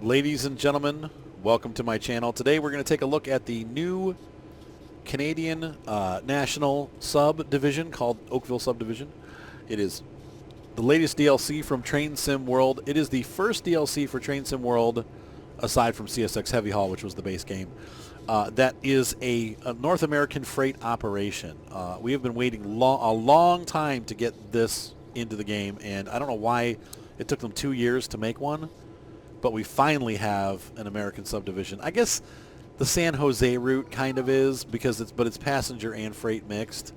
Ladies and gentlemen, welcome to my channel. Today we're going to take a look at the new Canadian National Subdivision called Oakville Subdivision. It is the latest DLC from Train Sim World. It is the first DLC for Train Sim World, aside from CSX Heavy Haul, which was the base game, that is a North American freight operation. We have been waiting a long time to get this into the game, and I don't know why it took them 2 years to make one. But we finally have an American subdivision. I guess the San Jose route kind of is, because it's passenger and freight mixed,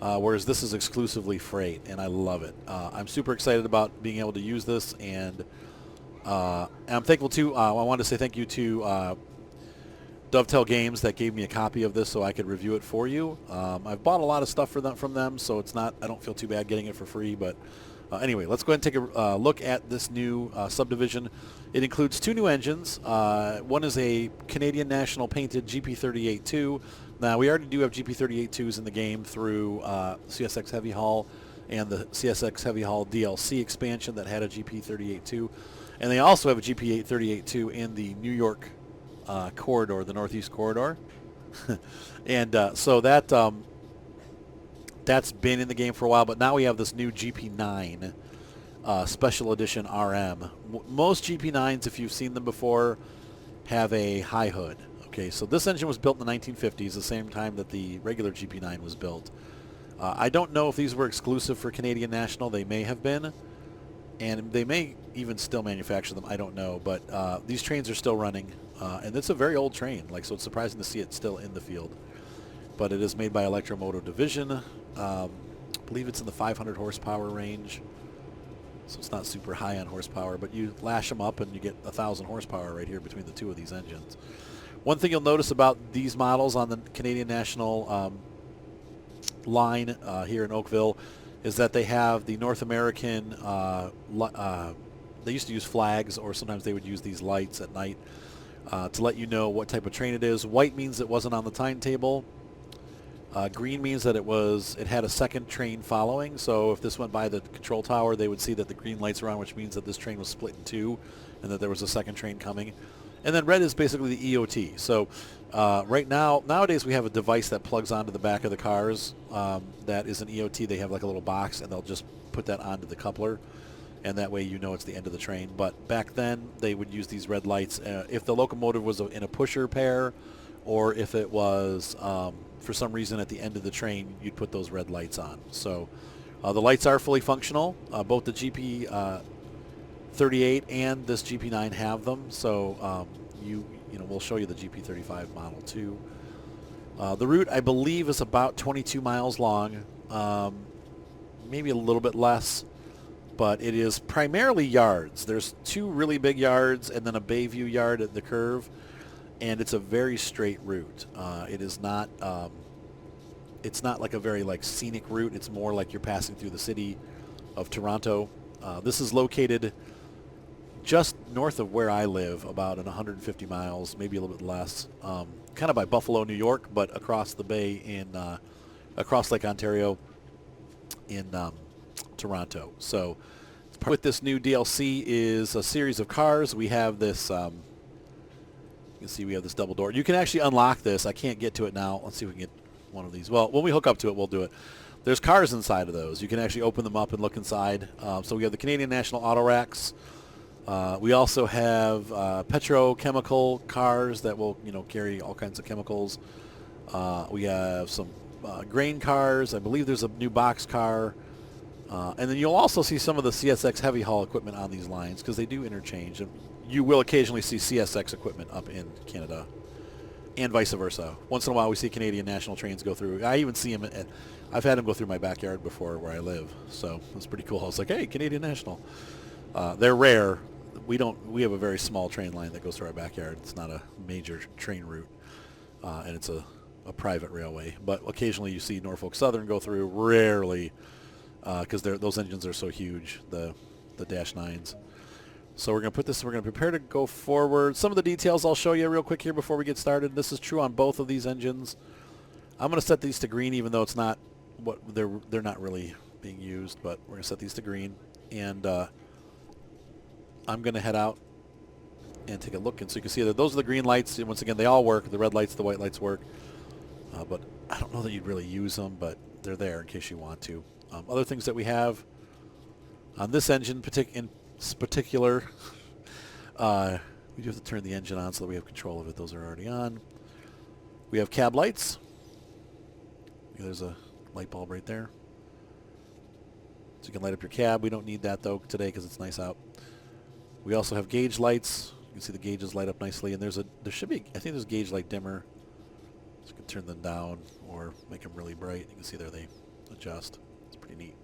whereas this is exclusively freight, and I love it. I'm super excited about being able to use this, and I'm thankful too. I wanted to say thank you to Dovetail Games that gave me a copy of this so I could review it for you. I've bought a lot of stuff from them, so I don't feel too bad getting it for free, but anyway, let's go ahead and take a look at this new subdivision. It includes 2 new engines. One is a Canadian National painted GP38-2. Now, we already do have GP38-2s in the game through CSX Heavy Haul and the CSX Heavy Haul DLC expansion that had a GP38-2. And they also have a GP38-2 in the New York corridor, the Northeast corridor. And so that's been in the game for a while, but now we have this new GP9 Special Edition RM. Most GP9s, if you've seen them before, have a high hood. Okay, so this engine was built in the 1950s, the same time that the regular GP9 was built. I don't know if these were exclusive for Canadian National. They may have been, and they may even still manufacture them. I don't know, but these trains are still running, and it's a very old train, so it's surprising to see it still in the field. But it is made by Electromotive Division. I believe it's in the 500 horsepower range, so it's not super high on horsepower, but you lash them up and you get 1,000 horsepower right here between the 2 of these engines. One thing you'll notice about these models on the Canadian National line here in Oakville is that they have the North American, they used to use flags, or sometimes they would use these lights at night to let you know what type of train it is. White means it wasn't on the timetable. Green means that it had a second train following, so if this went by the control tower, they would see that the green lights are on, which means that this train was split in 2 and that there was a second train coming. And then red is basically the EOT. So nowadays we have a device that plugs onto the back of the cars that is an EOT. They have like a little box, and they'll just put that onto the coupler, and that way you know it's the end of the train. But back then they would use these red lights if the locomotive was in a pusher pair, or if it was for some reason at the end of the train, you'd put those red lights on. So the lights are fully functional. Both the GP38 and this GP9 have them. So we'll show you the GP35 model too. The route, I believe, is about 22 miles long, maybe a little bit less, but it is primarily yards. There's 2 really big yards and then a Bayview yard at the curve. And it's a very straight route. It is not. It's not like a very scenic route. It's more like you're passing through the city of Toronto. This is located just north of where I live, about 150 miles, maybe a little bit less. Kind of by Buffalo, New York, but across the bay across Lake Ontario in Toronto. So, with this new DLC is a series of cars. We have this. You can see we have this double door. You can actually unlock this. I can't get to it now. Let's see if we can get one of these. Well, when we hook up to it, we'll do it. There's cars inside of those. You can actually open them up and look inside. So we have the Canadian National Auto Racks. We also have petrochemical cars that will, carry all kinds of chemicals. We have some grain cars. I believe there's a new box car. And then you'll also see some of the CSX Heavy Haul equipment on these lines, because they do interchange. And you will occasionally see CSX equipment up in Canada, and vice versa. Once in a while, we see Canadian National trains go through. I even see them I've had them go through my backyard before where I live, so it's pretty cool. I was like, hey, Canadian National. They're rare. We have a very small train line that goes through our backyard. It's not a major train route, and it's a private railway. But occasionally you see Norfolk Southern go through, rarely, because those engines are so huge, the Dash 9s. So we're going to put this, we're going to prepare to go forward. Some of the details I'll show you real quick here before we get started. This is true on both of these engines. I'm going to set these to green, even though it's not what they're not really being used, but we're going to set these to green. And I'm going to head out and take a look. And so you can see that those are the green lights. And once again, they all work. The red lights, the white lights work. But I don't know that you'd really use them, but they're there in case you want to. Other things that we have on this engine in particular, we do have to turn the engine on so that we have control of it. Those are already on. We have cab lights. There's a light bulb right there. So you can light up your cab. We don't need that, though, today because it's nice out. We also have gauge lights. You can see the gauges light up nicely. And there should be, I think there's a gauge light dimmer. So you can turn them down or make them really bright. You can see there they adjust. It's pretty neat.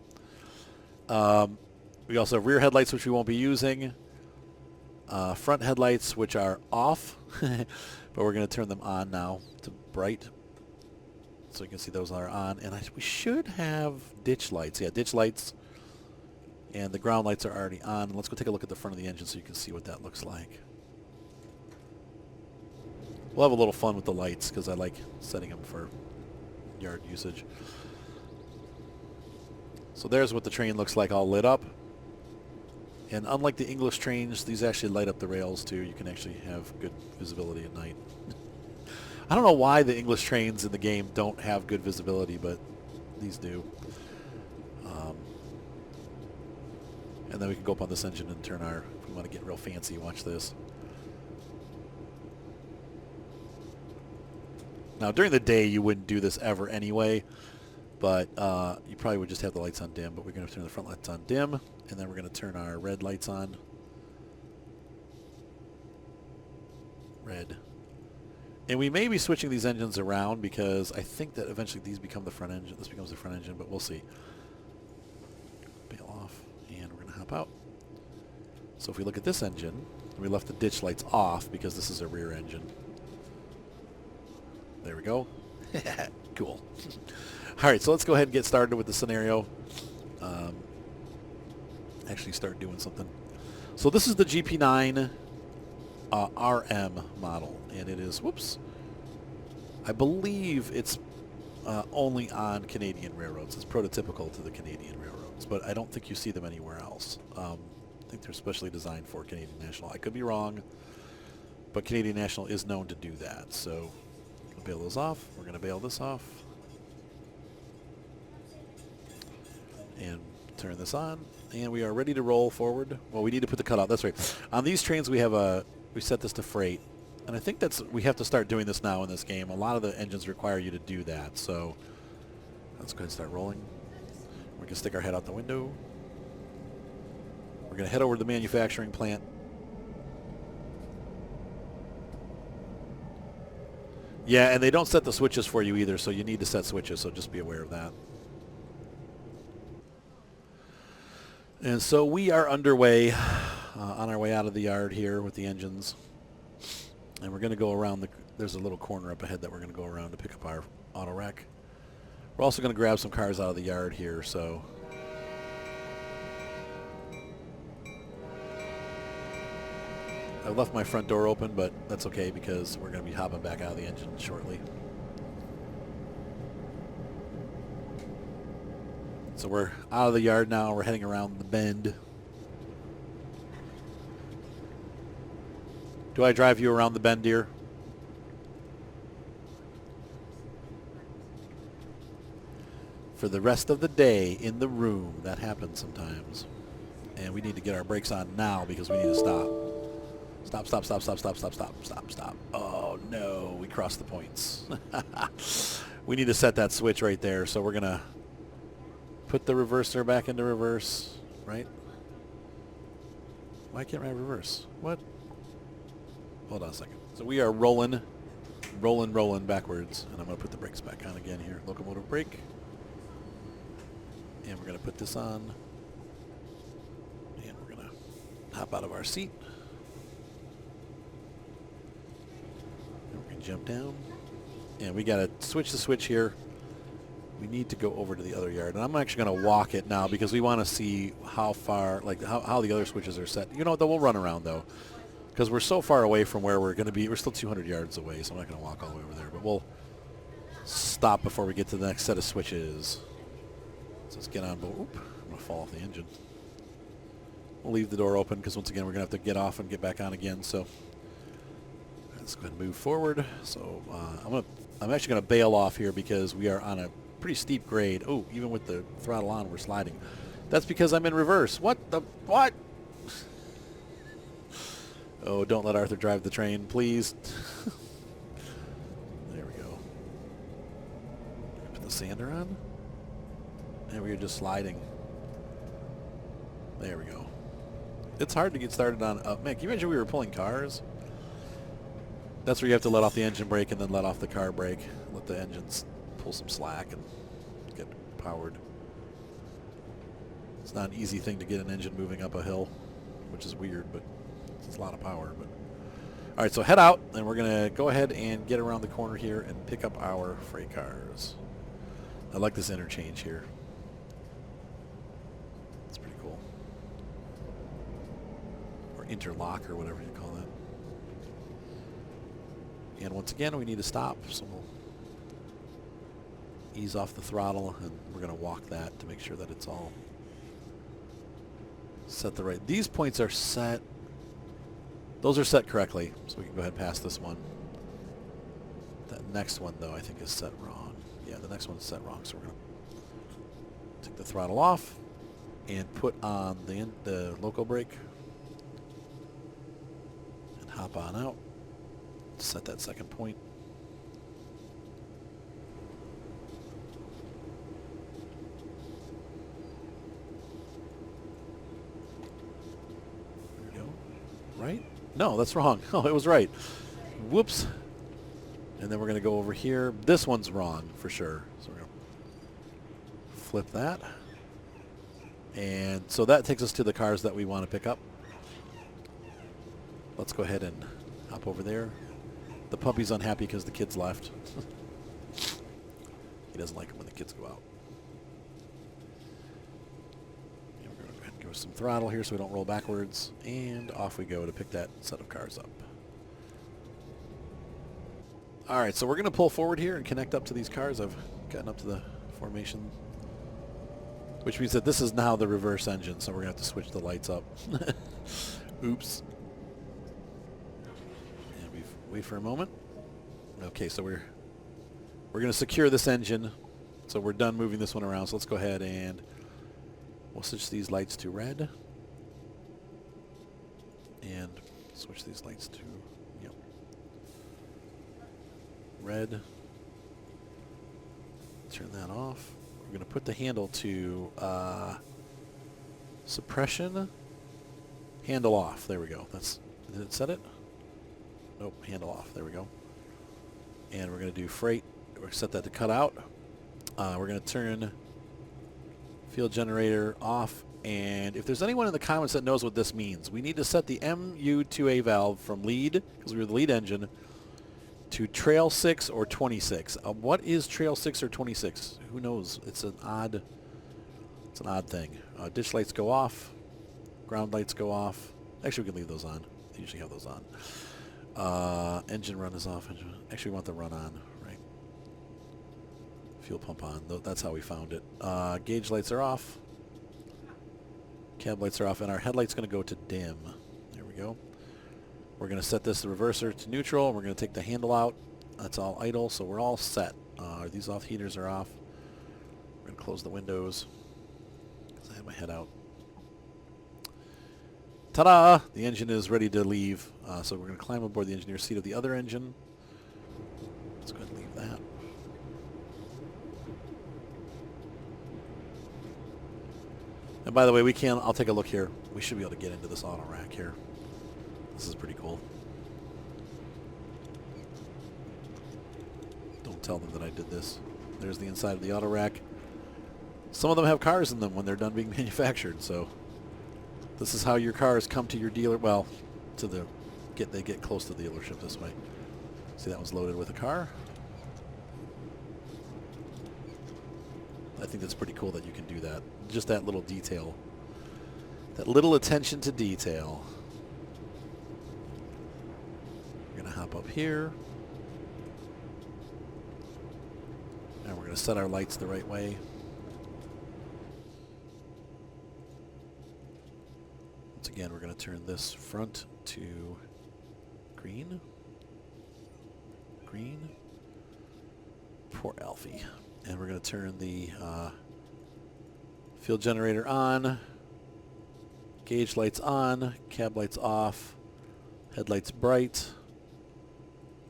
We also have rear headlights, which we won't be using. Front headlights, which are off. But we're going to turn them on now to bright. So you can see those are on. And we should have ditch lights. Yeah, ditch lights. And the ground lights are already on. Let's go take a look at the front of the engine so you can see what that looks like. We'll have a little fun with the lights because I like setting them for yard usage. So there's what the train looks like all lit up. And unlike the English trains, these actually light up the rails too. You can actually have good visibility at night. I don't know why the English trains in the game don't have good visibility, but these do. And then we can go up on this engine and turn if we want to get real fancy, watch this. Now, during the day, you wouldn't do this ever anyway, but you probably would just have the lights on dim, but we're going to turn the front lights on dim, and then we're going to turn our red lights on. Red. And we may be switching these engines around because I think that eventually these become the front engine. This becomes the front engine, but we'll see. Bail off, and we're going to hop out. So if we look at this engine, we left the ditch lights off because this is a rear engine. There we go. Cool. All right, so let's go ahead and get started with the scenario. Actually start doing something. So this is the GP9 RM model, and it is, whoops, I believe it's only on Canadian railroads. It's prototypical to the Canadian railroads, but I don't think you see them anywhere else. I think they're specially designed for Canadian National. I could be wrong, but Canadian National is known to do that. So we'll bail those off. We're going to bail this off. And turn this on. And we are ready to roll forward. Well, we need to put the cutout. That's right. On these trains, we set this to freight. And I think we have to start doing this now in this game. A lot of the engines require you to do that. So let's go ahead and start rolling. We're going to stick our head out the window. We're going to head over to the manufacturing plant. Yeah, and they don't set the switches for you either, so you need to set switches, so just be aware of that. And so we are underway, on our way out of the yard here with the engines. And we're going to go around there's a little corner up ahead that we're going to go around to pick up our auto rack. We're also going to grab some cars out of the yard here, so. I left my front door open, but that's okay because we're going to be hopping back out of the engine shortly. So we're out of the yard now. We're heading around the bend. Do I drive you around the bend, dear? For the rest of the day in the room. That happens sometimes. And we need to get our brakes on now because we need to stop. Stop, stop, stop, stop, stop, stop, stop, stop, stop. Oh, no. We crossed the points. We need to set that switch right there. So we're going to put the reverser back into reverse, right? Why can't I reverse? What? Hold on a second. So we are rolling backwards. And I'm going to put the brakes back on again here. Locomotive brake. And we're going to put this on. And we're going to hop out of our seat. Jump down, and we got to switch the switch here. We need to go over to the other yard, and I'm actually going to walk it now because we want to see how far, like how the other switches are set. You know, we'll run around though because we're so far away from where we're going to be. We're still 200 yards away, so I'm not going to walk all the way over there, but we'll stop before we get to the next set of switches. So let's get on board. Oop, I'm going to fall off the engine. We'll leave the door open because once again we're going to have to get off and get back on again. So Let's go ahead and move forward. So I'm actually gonna bail off here because we are on a pretty steep grade. Oh, even with the throttle on, we're sliding. That's because I'm in reverse. What? Oh, don't let Arthur drive the train, please. There we go. Put the sander on. And we are just sliding. There we go. It's hard to get started on. Man, can you imagine we were pulling cars? That's where you have to let off the engine brake and then let off the car brake. Let the engines pull some slack and get powered. It's not an easy thing to get an engine moving up a hill, which is weird, but it's a lot of power. But all right, so head out, and we're going to go ahead and get around the corner here and pick up our freight cars. I like this interchange here. It's pretty cool. Or interlock, or whatever you call that. And once again, we need to stop, so we'll ease off the throttle, and we're going to walk that to make sure that it's all set the right. These points are set. Those are set correctly, so we can go ahead and pass this one. That next one, though, I think is set wrong. Yeah, the next one's set wrong, so we're going to take the throttle off and put on the loco brake and hop on out. Set that second point. There we go. Right? No, that's wrong. Oh, it was right. Whoops. And then we're going to go over here. This one's wrong for sure. So we're going to flip that. And so that takes us to the cars that we want to pick up. Let's go ahead and hop over there. The puppy's unhappy because the kids left. He doesn't like it when the kids go out. And we're going to go ahead and give us some throttle here so we don't roll backwards. And off we go to pick that set of cars up. All right, so we're going to pull forward here and connect up to these cars. I've gotten up to the formation, which means that this is now the reverse engine, so we're going to have to switch the lights up. Oops. Wait for a moment. Okay, so we're going to secure this engine. So we're done moving this one around. So let's go ahead and we'll switch these lights to red. And switch these lights to red. Turn that off. We're going to put the handle to suppression. Handle off. There we go. Did it set it? Nope, handle off. There we go. And we're going to do freight. We're going to set that to cut out. We're going to turn field generator off. And if there's anyone in the comments that knows what this means, we need to set the MU2A valve from lead, because we were the lead engine, to trail 6 or 26. What is trail 6 or 26? Who knows? It's an odd thing. Ditch lights go off. Ground lights go off. Actually, we can leave those on. They usually have those on. Engine run is off. Actually, we want the run on, right? Fuel pump on. That's how we found it. Gauge lights are off. Cab lights are off, and our headlight's going to go to dim. There we go. We're going to set this reverser to neutral. And we're going to take the handle out. That's all idle, so we're all set. These off heaters are off. We're going to close the windows because I had my head out. Ta-da! The engine is ready to leave. So we're going to climb aboard the engineer's seat of the other engine. Let's go ahead and leave that. And by the way, I'll take a look here. We should be able to get into this auto rack here. This is pretty cool. Don't tell them that I did this. There's the inside of the auto rack. Some of them have cars in them when they're done being manufactured, so this is how your cars come to your dealer. Well, they get close to the dealership this way. See, that one's loaded with a car. I think that's pretty cool that you can do that. Just that little detail. That little attention to detail. We're going to hop up here. And we're going to set our lights the right way. Once again, we're going to turn this front to green. train. Poor Alfie. And we're going to turn the field generator on. Gauge lights on. Cab lights off. Headlights bright.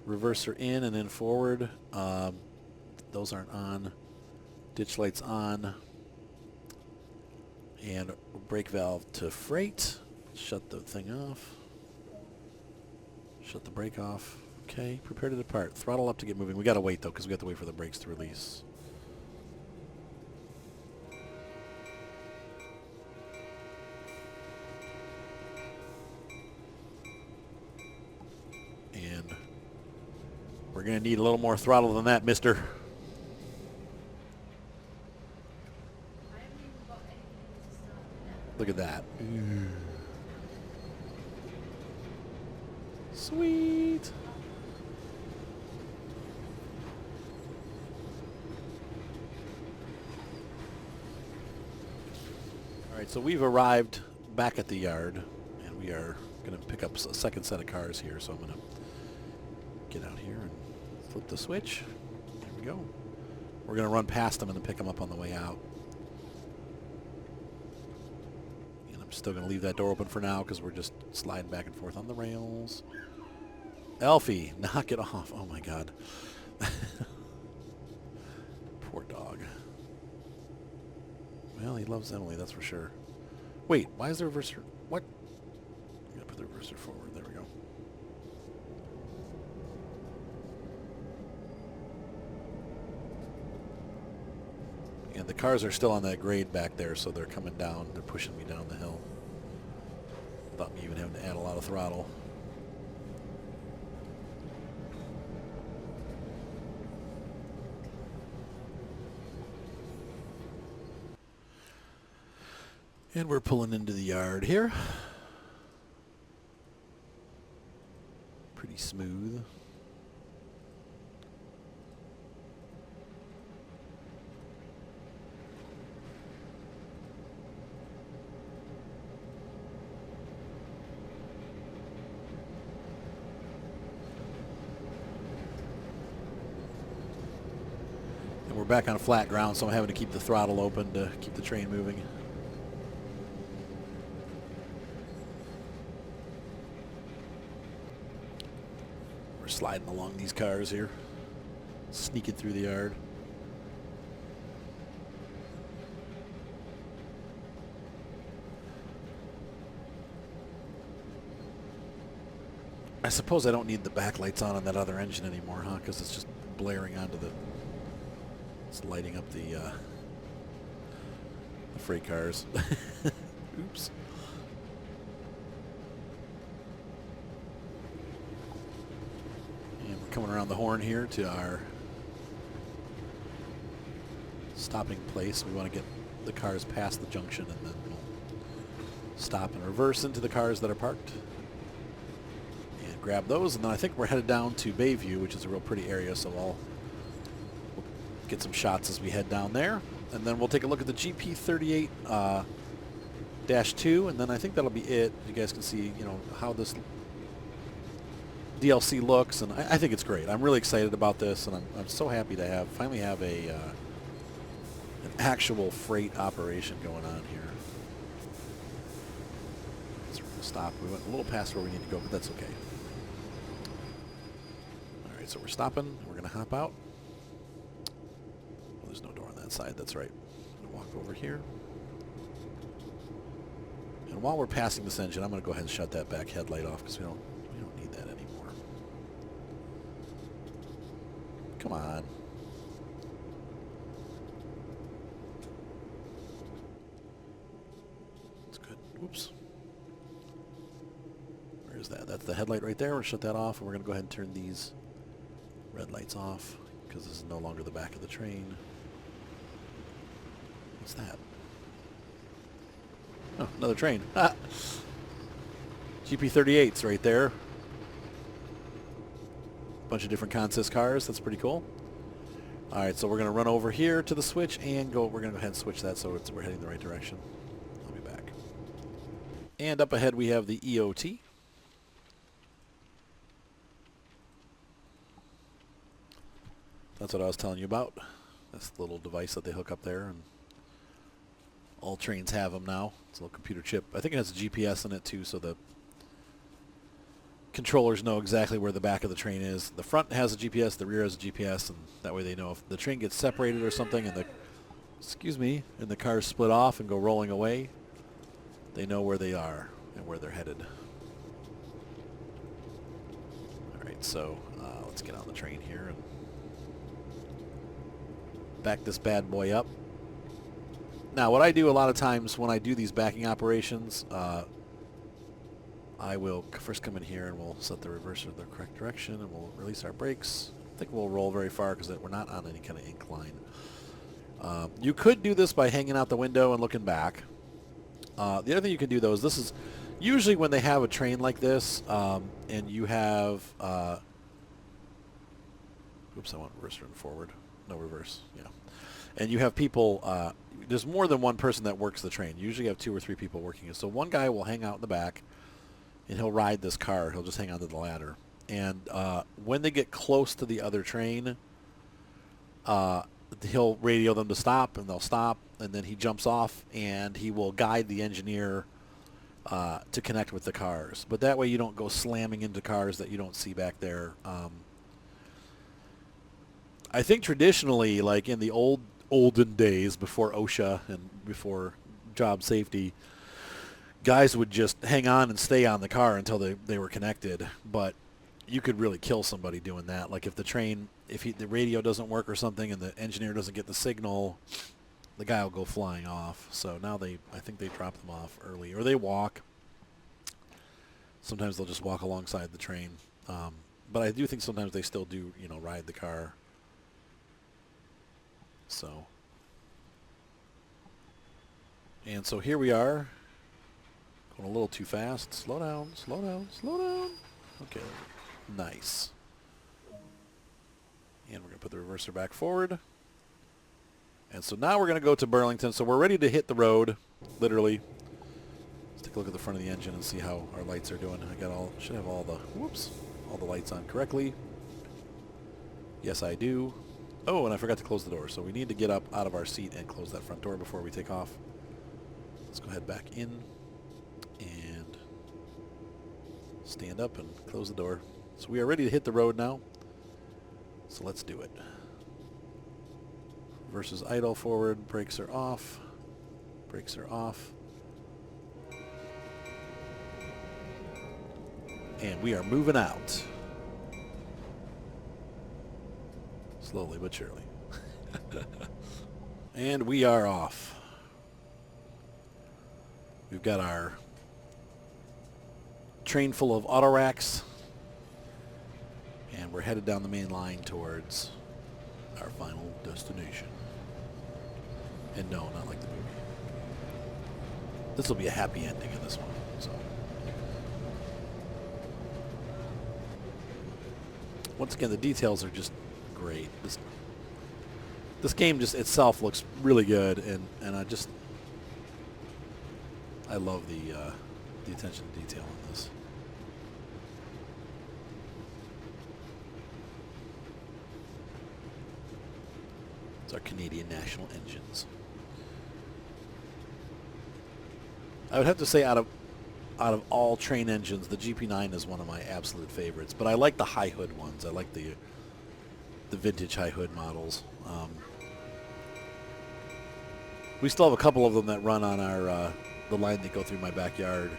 Reverser in and then forward. Those aren't on. Ditch lights on. And brake valve to freight. Shut the thing off. Shut the brake off. Okay, prepare to depart. Throttle up to get moving. We got to wait though, because we got to wait for the brakes to release. And we're going to need a little more throttle than that, mister. Look at that. Sweet. All right, so we've arrived back at the yard, and we are going to pick up a second set of cars here. So I'm going to get out here and flip the switch. There we go. We're going to run past them and then pick them up on the way out. Still going to leave that door open for now because we're just sliding back and forth on the rails. Alfie, knock it off. Oh, my God. Poor dog. Well, he loves Emily, that's for sure. Wait, why is the reverser... What? I'm going to put the reverser forward. There we go. And the cars are still on that grade back there, so they're coming down. They're pushing me down the hill. Without me even having to add a lot of throttle. And we're pulling into the yard here. Pretty smooth. And we're back on flat ground, so I'm having to keep the throttle open to keep the train moving. We're sliding along these cars here, sneaking through the yard. I suppose I don't need the backlights on that other engine anymore, huh? Because it's just blaring onto the... It's lighting up the freight cars. Oops. And we're coming around the horn here to our stopping place. We want to get the cars past the junction, and then we'll stop and reverse into the cars that are parked. And grab those, and then I think we're headed down to Bayview, which is a real pretty area, so we'll get some shots as we head down there. And then we'll take a look at the GP38 -2, and then I think that'll be it. You guys can see, you know, how this DLC looks, and I think it's great. I'm really excited about this, and I'm so happy to finally have an actual freight operation going on here. So we're going to stop. We went a little past where we need to go, but that's okay. All right, so we're stopping. We're going to hop out. Well, there's no door on that side. That's right. I'm going to walk over here. And while we're passing this engine, I'm going to go ahead and shut that back headlight off because we don't need that anymore. Come on. That's good. Whoops. Where is that? That's the headlight right there. We'll shut that off, and we're going to go ahead and turn these red lights off because this is no longer the back of the train. What's that? Oh, another train. Ah. GP38's right there. Bunch of different consist cars. That's pretty cool. All right, so we're going to run over here to the switch and go. We're going to go ahead and switch that so we're heading the right direction. I'll be back. And up ahead we have the EOT. That's what I was telling you about. That's the little device that they hook up there, and all trains have them now. It's a little computer chip. I think it has a GPS in it too, so the controllers know exactly where the back of the train is. The front has a GPS, the rear has a GPS, and that way they know if the train gets separated or something and the cars split off and go rolling away, they know where they are and where they're headed. All right, so let's get on the train here and back this bad boy up. Now, what I do a lot of times when I do these backing operations, I will first come in here and we'll set the reverser in the correct direction and we'll release our brakes. I think we'll roll very far because we're not on any kind of incline. You could do this by hanging out the window and looking back. The other thing you can do, though, is this is usually when they have a train like this and you have... oops, I want reverse and forward. No, reverse. Yeah. And you have people... there's more than one person that works the train. Usually you have 2 or 3 people working it. So one guy will hang out in the back and he'll ride this car. He'll just hang onto the ladder. And when they get close to the other train, he'll radio them to stop, and they'll stop. And then he jumps off, and he will guide the engineer to connect with the cars. But that way you don't go slamming into cars that you don't see back there. I think traditionally, like in the olden days before OSHA and before job safety, guys would just hang on and stay on the car until they were connected. But you could really kill somebody doing that. Like if the train, the radio doesn't work or something and the engineer doesn't get the signal, the guy will go flying off. So now I think they drop them off early, or they walk. Sometimes they'll just walk alongside the train. But I do think sometimes they still do, ride the car. So. And so here we are. Going a little too fast. Slow down, slow down, slow down. Okay, nice. And we're going to put the reverser back forward. And so now we're going to go to Burlington. So we're ready to hit the road, literally. Let's take a look at the front of the engine and see how our lights are doing. Should have all the lights on correctly. Yes, I do. Oh, and I forgot to close the door. So we need to get up out of our seat and close that front door before we take off. Let's go ahead back in and stand up and close the door. So we are ready to hit the road now. So let's do it. Versus idle forward, brakes are off. Brakes are off. And we are moving out. Slowly but surely. And we are off. We've got our train full of auto racks. And we're headed down the main line towards our final destination. And no, not like the movie. This will be a happy ending in this one. So, once again, the details are just great. This game just itself looks really good, and I love the attention to detail in this. It's our Canadian National engines. I would have to say out of all train engines, the GP9 is one of my absolute favorites. But I like the high hood ones. I like the vintage high hood models. We still have a couple of them that run on our the line that go through my backyard.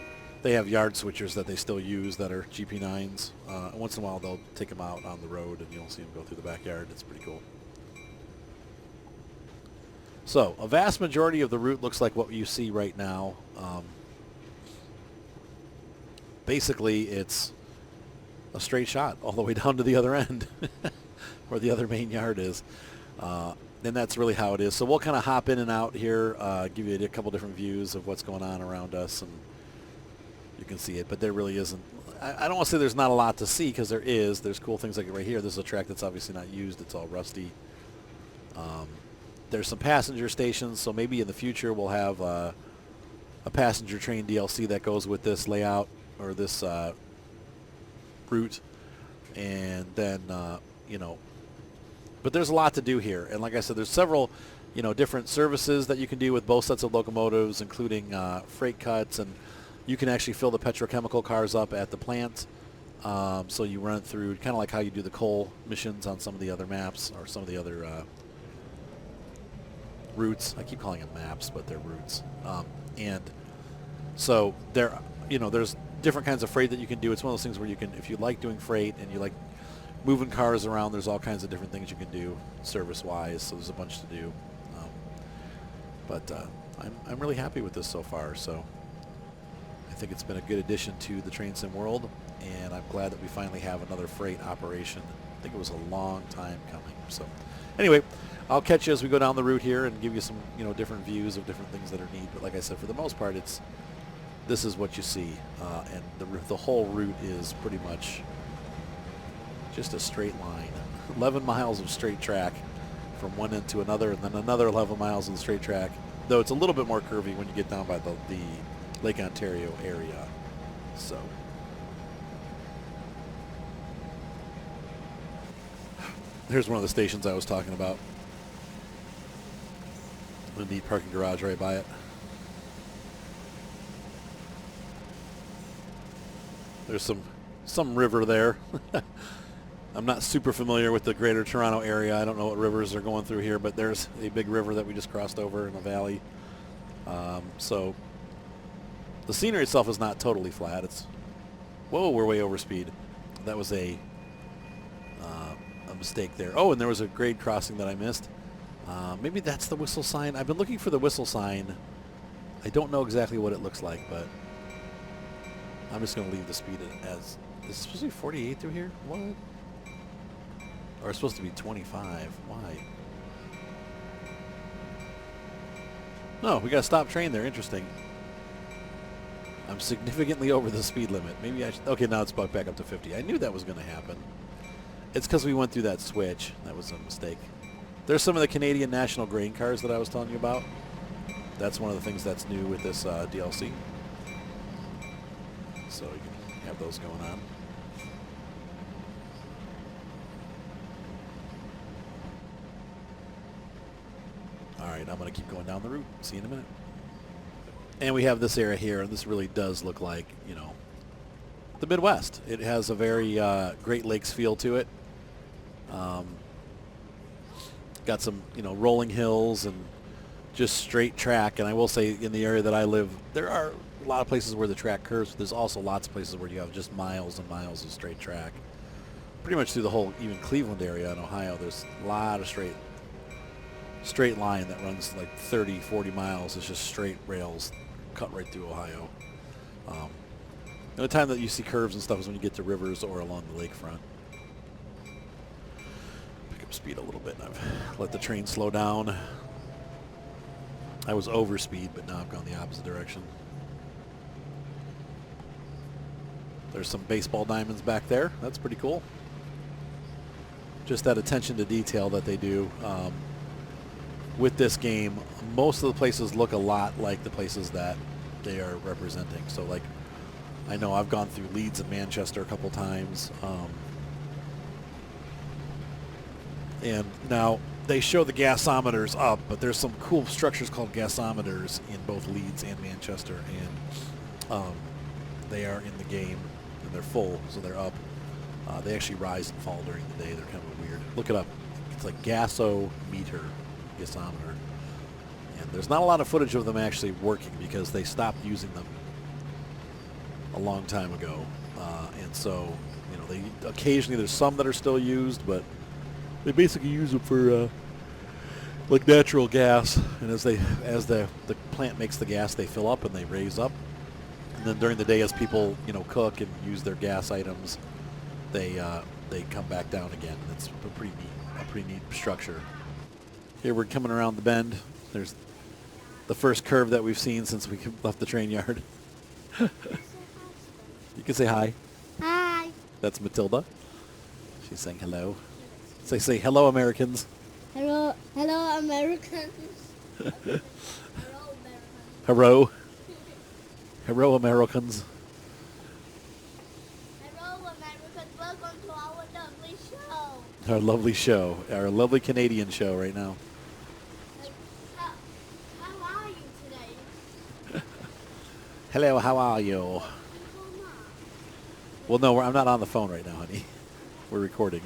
They have yard switchers that they still use that are GP9s. Once in a while they'll take them out on the road and you'll see them go through the backyard. It's pretty cool. So a vast majority of the route looks like what you see right now. Basically, it's a straight shot all the way down to the other end where the other main yard is. And that's really how it is. So we'll kind of hop in and out here, give you a couple different views of what's going on around us, and you can see it. But there really isn't. I don't want to say there's not a lot to see, because there is. There's cool things like right here. This is a track that's obviously not used. It's all rusty. There's some passenger stations, so maybe in the future we'll have a passenger train DLC that goes with this layout or this route. And then, But there's a lot to do here, and like I said, there's several, different services that you can do with both sets of locomotives, including freight cuts, and you can actually fill the petrochemical cars up at the plant. So you run it through, kind of like how you do the coal missions on some of the other maps or some of the other routes. I keep calling them maps, but they're routes. And so there's different kinds of freight that you can do. It's one of those things where you can, if you like doing freight and you like moving cars around, there's all kinds of different things you can do service-wise. So there's a bunch to do. But I'm really happy with this so far. So I think it's been a good addition to the train sim world, and I'm glad that we finally have another freight operation. I think it was a long time coming. So anyway, I'll catch you as we go down the route here and give you some different views of different things that are neat. But like I said, for the most part, this is what you see, and the whole route is pretty much just a straight line. 11 miles of straight track from one end to another, and then another 11 miles of straight track, though it's a little bit more curvy when you get down by the Lake Ontario area. So here's one of the stations I was talking about. A neat parking garage right by it. There's some river there. I'm not super familiar with the Greater Toronto area. I don't know what rivers are going through here, but there's a big river that we just crossed over in a valley. So the scenery itself is not totally flat. Whoa, we're way over speed. That was a mistake there. Oh, and there was a grade crossing that I missed. Maybe that's the whistle sign. I've been looking for the whistle sign. I don't know exactly what it looks like, but I'm just going to leave the speed as... Is it supposed to be 48 through here? What? Or it's supposed to be 25. Why? No, we got to stop train there. Interesting. I'm significantly over the speed limit. Maybe I should... Okay, now it's bucked back up to 50. I knew that was going to happen. It's because we went through that switch. That was a mistake. There's some of the Canadian National grain cars that I was telling you about. That's one of the things that's new with this DLC. So you can have those going on. All right, I'm going to keep going down the route. See you in a minute. And we have this area here, and this really does look like, the Midwest. It has a very Great Lakes feel to it. Got some, rolling hills and just straight track. And I will say, in the area that I live, there are a lot of places where the track curves, but there's also lots of places where you have just miles and miles of straight track. Pretty much through the whole, even Cleveland area in Ohio, there's a lot of straight line that runs like 30, 40 miles. It's just straight rails cut right through Ohio. The only time that you see curves and stuff is when you get to rivers or along the lakefront. Pick up speed a little bit. I've let the train slow down. I was over speed, but now I've gone the opposite direction. There's some baseball diamonds back there. That's pretty cool. Just that attention to detail that they do. With this game, most of the places look a lot like the places that they are representing. So, like, I know I've gone through Leeds and Manchester a couple times. And now they show the gasometers up, but there's some cool structures called gasometers in both Leeds and Manchester, and they are in the game, and they're full, so they're up. They actually rise and fall during the day. They're kind of weird. Look it up. It's like gasometer. Gasometer. And there's not a lot of footage of them actually working because they stopped using them a long time ago. And so, they occasionally, there's some that are still used, but they basically use them for like natural gas. And as the plant makes the gas, they fill up and they raise up. And then during the day, as people cook and use their gas items, they come back down again. It's a pretty neat structure. Here we're coming around the bend. There's the first curve that we've seen since we left the train yard. You can say hi. Hi. That's Matilda. She's saying hello. Say hello, Americans. Hello, Americans. Hello. Hello, Americans. Hello, Americans. Welcome to our lovely show. Our lovely show. Our lovely Canadian show right now. How are you today? Hello, how are you? Well, no, I'm not on the phone right now, honey. We're recording.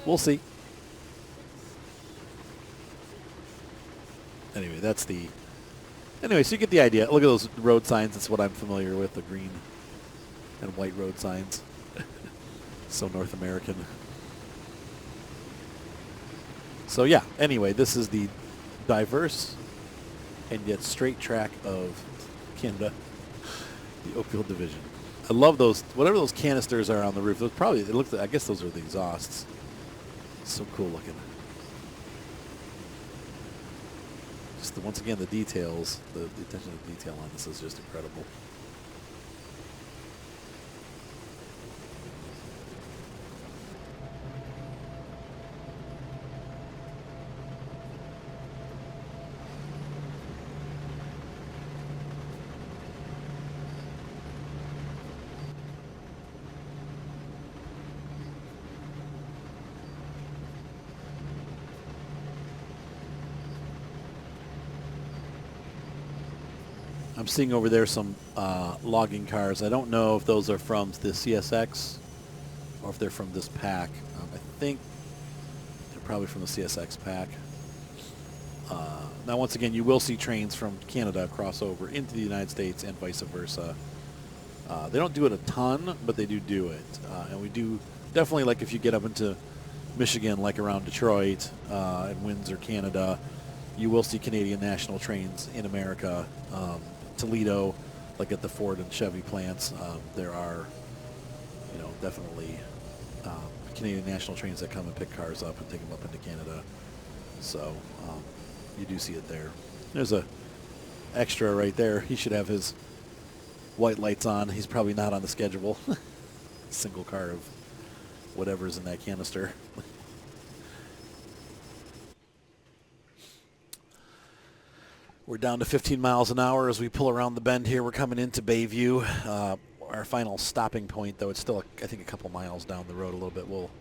We'll see. Anyway, that's the... Anyway, so you get the idea. Look at those road signs. That's what I'm familiar with, the green and white road signs. So North American. So yeah, anyway, this is the diverse and yet straight track of Canada, the Oakville Division. I love those, whatever those canisters are on the roof. Those probably, it looks, I guess those are the exhausts. So cool looking. Just once again, the details, the attention to detail on this is just incredible. I'm seeing over there some logging cars. I don't know if those are from the CSX or if they're from this pack. I think they're probably from the CSX pack. Now, once again, you will see trains from Canada cross over into the United States and vice versa. They don't do it a ton, but they do it. And we do definitely, like if you get up into Michigan, like around Detroit and Windsor, Canada, you will see Canadian national trains in America. Toledo, like at the Ford and Chevy plants, there are, you know, definitely Canadian national trains that come and pick cars up and take them up into Canada. So you do see it there. There's a extra right there. He should have his white lights on. He's probably not on the schedule. Single car of whatever's in that canister. We're down to 15 miles an hour as we pull around the bend here. We're coming into Bayview. Our final stopping point, though, it's still, I think, a couple miles down the road a little bit. We'll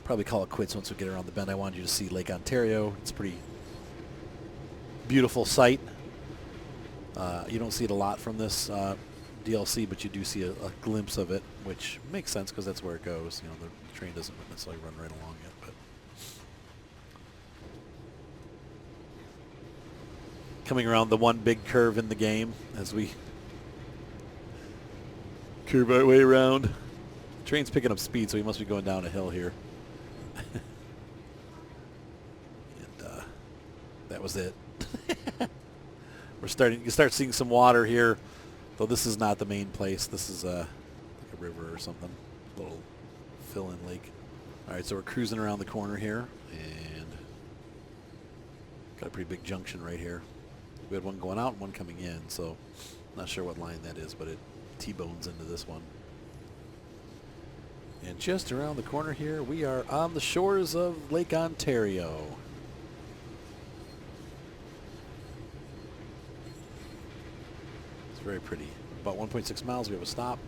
probably call it quits once we get around the bend. I wanted you to see Lake Ontario. It's a pretty beautiful sight. You don't see it a lot from this DLC, but you do see a glimpse of it, which makes sense because that's where it goes. You know, the train doesn't necessarily run right along it, but coming around the one big curve in the game as we curve our way around. Train's picking up speed, so he must be going down a hill here. And that was it. You start seeing some water here, though this is not the main place. This is like a river or something, a little fill-in lake. All right, so we're cruising around the corner here, and got a pretty big junction right here. We had one going out and one coming in, so not sure what line that is, but it T-bones into this one. And just around the corner here, we are on the shores of Lake Ontario. It's very pretty. About 1.6 miles, we have a stop.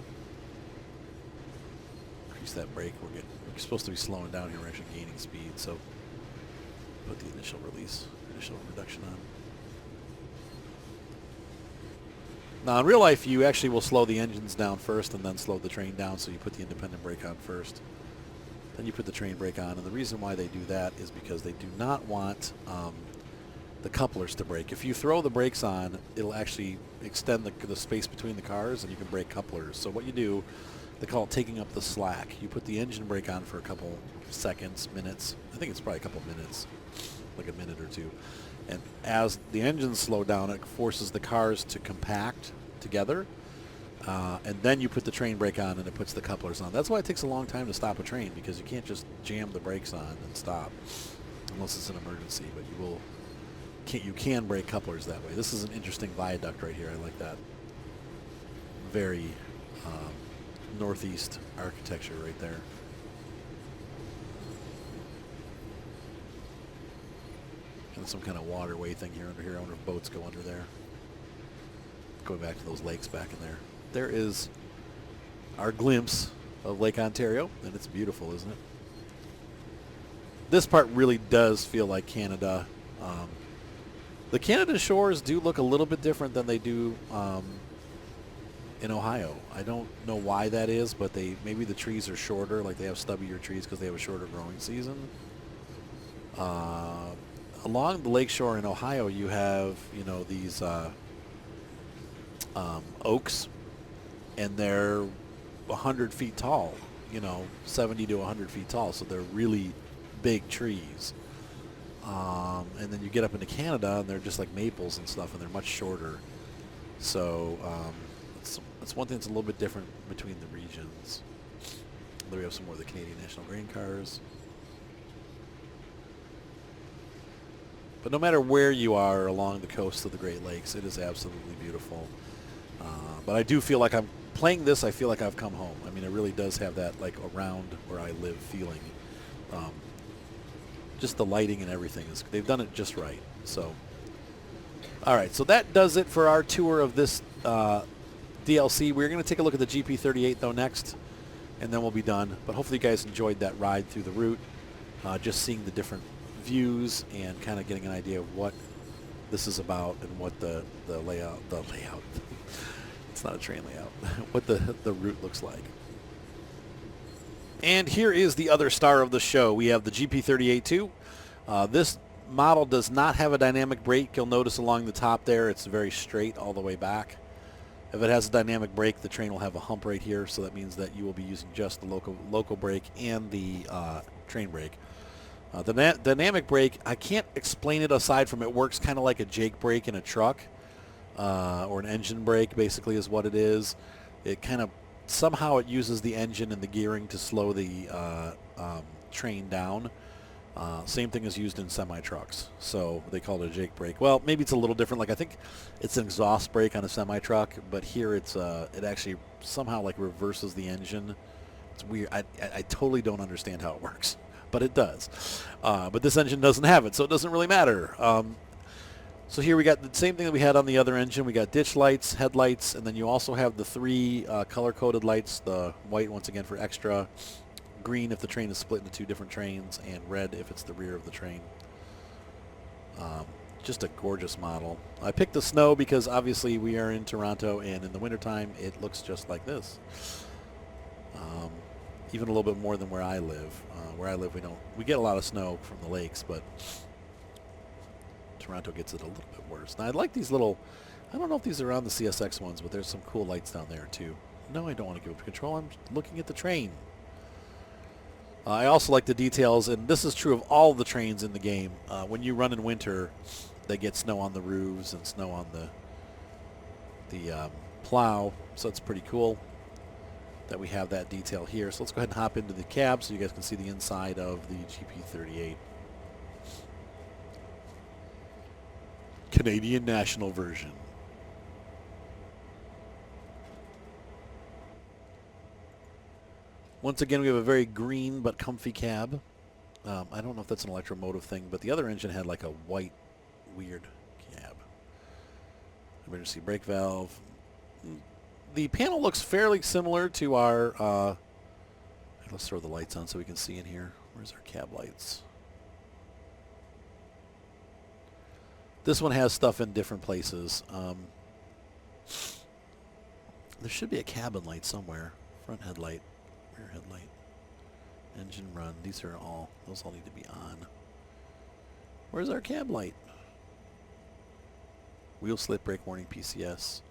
Increase that brake. We're supposed to be slowing down here. We're actually gaining speed, so put the initial reduction on. Now, in real life, you actually will slow the engines down first and then slow the train down, so you put the independent brake on first. Then you put the train brake on, and the reason why they do that is because they do not want the couplers to break. If you throw the brakes on, it'll actually extend the space between the cars, and you can break couplers. So what you do, they call it taking up the slack. You put the engine brake on for a couple seconds, minutes. I think it's probably a couple minutes, like a minute or two. And as the engines slow down, it forces the cars to compact together. And then you put the train brake on, and it puts the couplers on. That's why it takes a long time to stop a train, because you can't just jam the brakes on and stop, unless it's an emergency. But you can break couplers that way. This is an interesting viaduct right here. I like that. Very northeast architecture right there. And some kind of waterway thing here under here. I wonder if boats go under there. Going back to those lakes back in there. There is our glimpse of Lake Ontario, and it's beautiful, isn't it? This part really does feel like Canada. The Canada shores do look a little bit different than they do in Ohio. I don't know why that is, but maybe the trees are shorter, like they have stubbier trees because they have a shorter growing season. Along the lakeshore in Ohio, you have, you know, these oaks, and they're 100 feet tall, you know, 70 to 100 feet tall, so they're really big trees. And then you get up into Canada, and they're just like maples and stuff, and they're much shorter. So that's one thing that's a little bit different between the regions. There we have some more of the Canadian National grain cars. But no matter where you are along the coast of the Great Lakes, it is absolutely beautiful. But I do feel like I'm playing this. I feel like I've come home. I mean, it really does have that like around where I live feeling. Just the lighting and everything they've done it just right. So, all right. So that does it for our tour of this DLC. We're going to take a look at the GP38 though next, and then we'll be done. But hopefully you guys enjoyed that ride through the route, just seeing the different views and kind of getting an idea of what this is about and what the layout it's not a train layout what the route looks like. And here is the other star of the show. We have the GP38-2. This model does not have a dynamic brake. You'll notice along the top there it's very straight all the way back. If it has a dynamic brake, the train will have a hump right here, so that means that you will be using just the local brake and the train brake. The dynamic brake, I can't explain it aside from it works kind of like a Jake brake in a truck, or an engine brake basically is what it is. It kind of, somehow it uses the engine and the gearing to slow the train down. Same thing is used in semi-trucks, so they call it a Jake brake. Well, maybe it's a little different. Like I think it's an exhaust brake on a semi-truck, but here it's it actually somehow like reverses the engine. It's weird. I totally don't understand how it works, but it does. But this engine doesn't have it, so it doesn't really matter. So here we got the same thing that we had on the other engine. We got ditch lights, headlights, and then you also have the three color-coded lights, the white once again for extra, green if the train is split into two different trains, and red if it's the rear of the train. Just a gorgeous model. I picked the snow because obviously we are in Toronto, and in the wintertime it looks just like this. Even a little bit more than where I live. Where I live we get a lot of snow from the lakes, but Toronto gets it a little bit worse. Now I like these little, I don't know if these are on the CSX ones, but there's some cool lights down there too. No, I don't want to give up control. I'm looking at the train. I also like the details, and this is true of all the trains in the game. When you run in winter, they get snow on the roofs and snow on the plow, so it's pretty cool that we have that detail here. So let's go ahead and hop into the cab so you guys can see the inside of the GP38. Canadian National version. Once again, we have a very green but comfy cab. I don't know if that's an electromotive thing, but the other engine had like a white, weird cab. Emergency brake valve. The panel looks fairly similar to our... let's throw the lights on so we can see in here. Where's our cab lights? This one has stuff in different places. There should be a cabin light somewhere. Front headlight, rear headlight, engine run. Those all need to be on. Where's our cab light? Wheel slip brake warning PCS.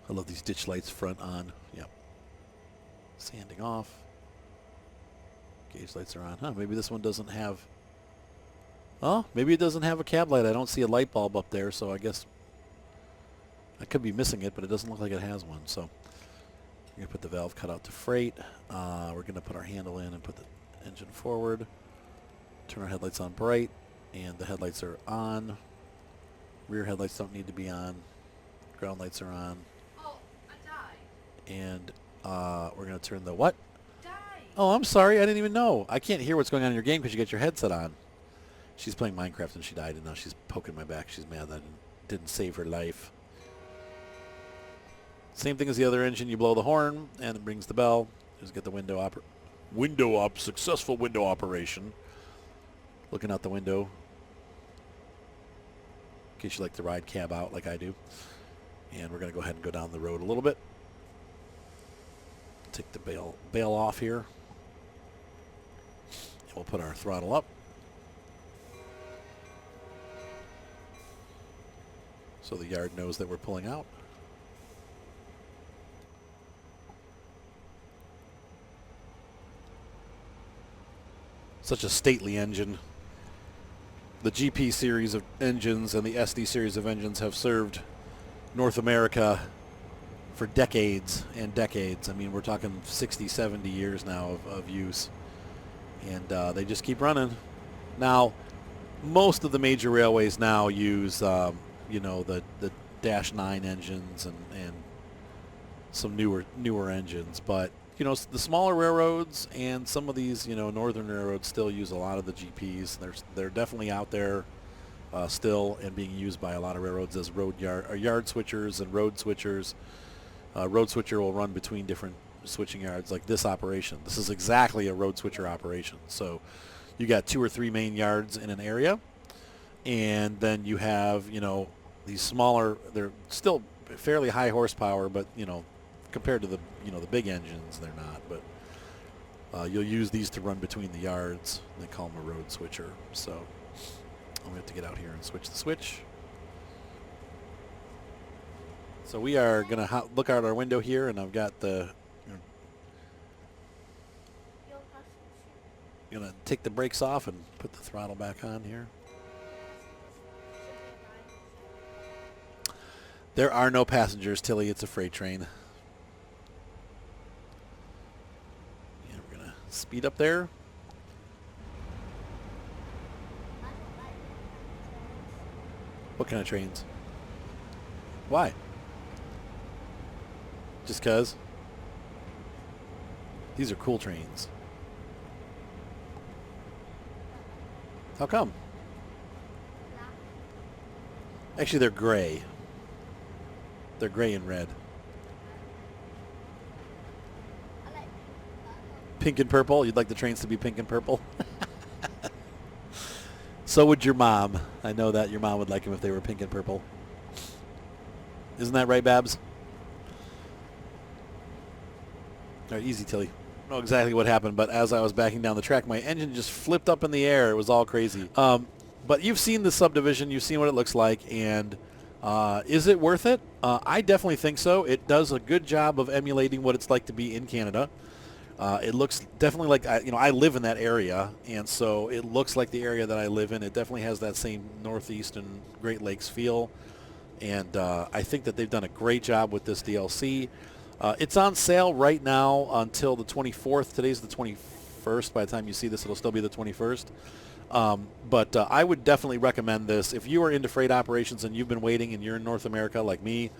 I love these ditch lights, front on. Yep. Sanding off. Gauge lights are on. Huh, maybe this one doesn't have... Oh, maybe it doesn't have a cab light. I don't see a light bulb up there, so I guess I could be missing it, but it doesn't look like it has one. So we're going to put the valve cutout to freight. We're going to put our handle in and put the engine forward. Turn our headlights on bright, and the headlights are on. Rear headlights don't need to be on. Ground lights are on. Oh, I died. And we're going to turn the what? Died. Oh, I'm sorry. I didn't even know. I can't hear what's going on in your game because you got your headset on. She's playing Minecraft and she died, and now she's poking my back. She's mad that I didn't save her life. Same thing as the other engine. You blow the horn, and it rings the bell. Just get the successful window operation. Looking out the window, in case you like to ride cab out like I do. And we're going to go ahead and go down the road a little bit. Take the bail off here. And we'll put our throttle up. So the yard knows that we're pulling out. Such a stately engine. The GP series of engines and the SD series of engines have served North America for decades and decades. I mean, we're talking 60, 70 years now of use. And they just keep running. Now, most of the major railways now use, you know, the Dash 9 engines and some newer engines. But, you know, the smaller railroads and some of these, you know, northern railroads still use a lot of the GPs. They're definitely out there still and being used by a lot of railroads as yard switchers and road switchers. Road switcher will run between different switching yards, like this operation. This is exactly a road switcher operation. So you got 2 or 3 main yards in an area, and then you have, you know, these smaller, they're still fairly high horsepower, but, you know, compared to the, you know, the big engines, they're not. But you'll use these to run between the yards. They call them a road switcher. So I'm going to have to get out here and switch the switch. So we are going to look out our window here, and I've got the, going to take the brakes off and put the throttle back on here. There are no passengers, Tilly. It's a freight train. And we're going to speed up there. What kind of trains? Why? Just 'cause? These are cool trains. How come? Actually, they're gray. They're gray and red. Pink and purple? You'd like the trains to be pink and purple? So would your mom. I know that your mom would like them if they were pink and purple. Isn't that right, Babs? All right, easy, Tilly. I don't know exactly what happened, but as I was backing down the track, my engine just flipped up in the air. It was all crazy. But you've seen the subdivision. You've seen what it looks like. And is it worth it? I definitely think so. It does a good job of emulating what it's like to be in Canada. It looks definitely like, I live in that area, and so it looks like the area that I live in. It definitely has that same Northeast and Great Lakes feel. And I think that they've done a great job with this DLC. It's on sale right now until the 24th. Today's the 21st. By the time you see this, it'll still be the 21st. But I would definitely recommend this. If you are into freight operations and you've been waiting and you're in North America like me,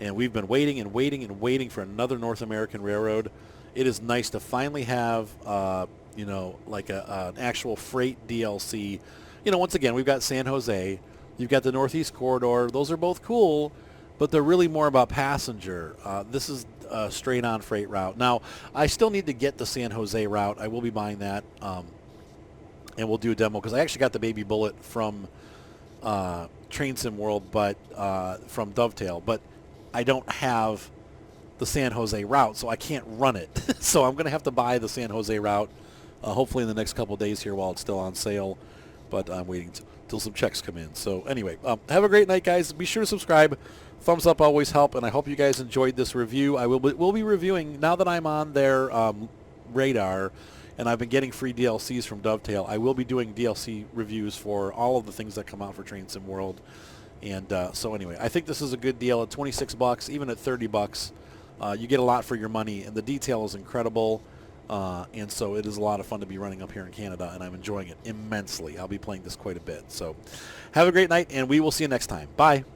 and we've been waiting and waiting and waiting for another North American railroad, it is nice to finally have, like an actual freight DLC. Once again, we've got San Jose. You've got the Northeast Corridor. Those are both cool, but they're really more about passenger. This is a straight-on freight route. Now, I still need to get the San Jose route. I will be buying that, and we'll do a demo, because I actually got the Baby Bullet from Train Sim World, but from Dovetail, but I don't have the San Jose route, so I can't run it. So I'm going to have to buy the San Jose route, hopefully in the next couple of days here while it's still on sale, but I'm waiting till some checks come in. So anyway, have a great night, guys. Be sure to subscribe. Thumbs up always help, and I hope you guys enjoyed this review. We'll be reviewing, now that I'm on their radar, and I've been getting free DLCs from Dovetail, I will be doing DLC reviews for all of the things that come out for Train Sim World. And so anyway, I think this is a good deal at $26, even at $30. You get a lot for your money, and the detail is incredible. And so it is a lot of fun to be running up here in Canada, and I'm enjoying it immensely. I'll be playing this quite a bit. So have a great night, and we will see you next time. Bye.